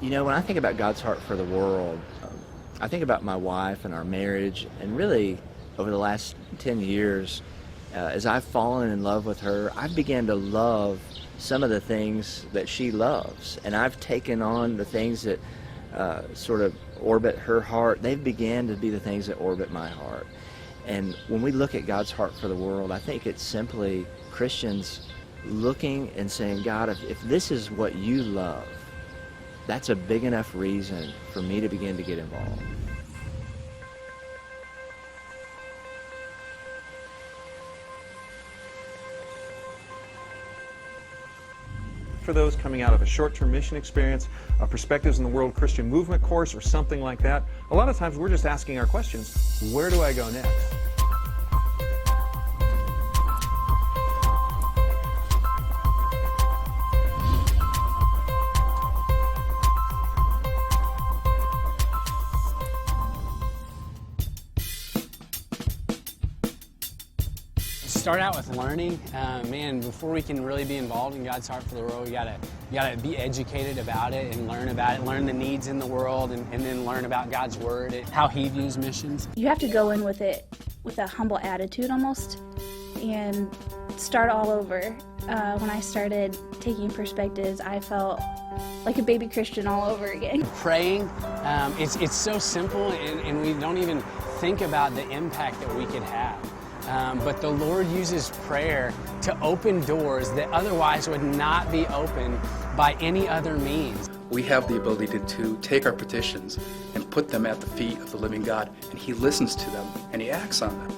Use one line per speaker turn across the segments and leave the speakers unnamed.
When I think about God's heart for the world, I think about my wife and our marriage, and really over the last 10 years, as I've fallen in love with her, I've began to love some of the things that she loves, and I've taken on the things that sort of orbit her heart. They've began to be the things that orbit my heart. And when we look at God's heart for the world, I think it's simply Christians looking and saying, God, if this is what you love, that's a big enough reason for me to begin to get involved.
For those coming out of a short-term mission experience, a Perspectives in the World Christian Movement course, or something like that, a lot of times we're just asking our questions, where do I go next?
Start out with learning. Man, before we can really be involved in God's heart for the world, we gotta be educated about it and learn about it, learn the needs in the world, and then learn about God's Word, how He views missions.
You have to go in with it with a humble attitude almost, and start all over. When I started taking Perspectives, I felt like a baby Christian all over again.
Praying, it's so simple, and we don't even think about the impact that we could have. But the Lord uses prayer to open doors that otherwise would not be opened by any other means.
We have the ability to take our petitions and put them at the feet of the living God, and He listens to them and He acts on them.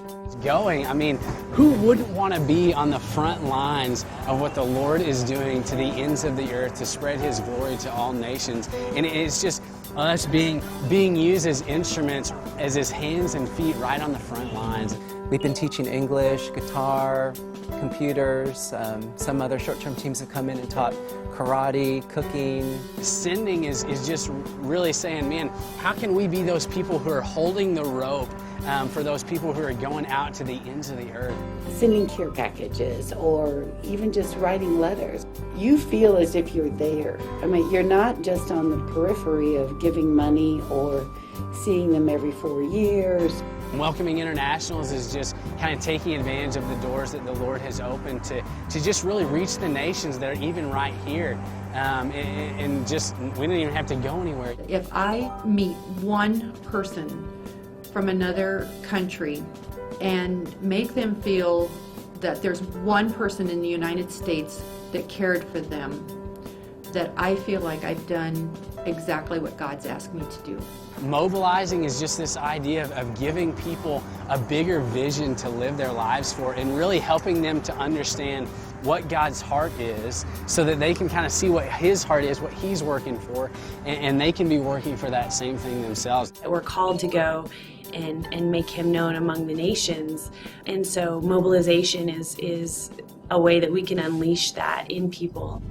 I mean, who wouldn't want to be on the front lines of what the Lord is doing to the ends of the earth to spread His glory to all nations? And it's just us being used as instruments, as His hands and feet right on the front lines.
We've been teaching English, guitar, computers. Some other short-term teams have come in and taught karate, cooking.
Sending is just really saying, man, how can we be those people who are holding the rope for those people who are going out to the ends of the earth?
Sending care packages, or even just writing letters. You feel as if you're there. I mean, you're not just on the periphery of giving money or seeing them every 4 years.
Welcoming Internationals is just kind of taking advantage of the doors that the Lord has opened to just really reach the nations that are even right here. And just, we don't even have to go anywhere.
If I meet one person from another country and make them feel that there's one person in the United States that cared for them, that I feel like I've done exactly what God's asked me to do.
Mobilizing is just this idea of giving people a bigger vision to live their lives for, and really helping them to understand what God's heart is, so that they can kind of see what His heart is, what He's working for, and they can be working for that same thing themselves.
We're called to go and make Him known among the nations, and so mobilization is a way that we can unleash that in people.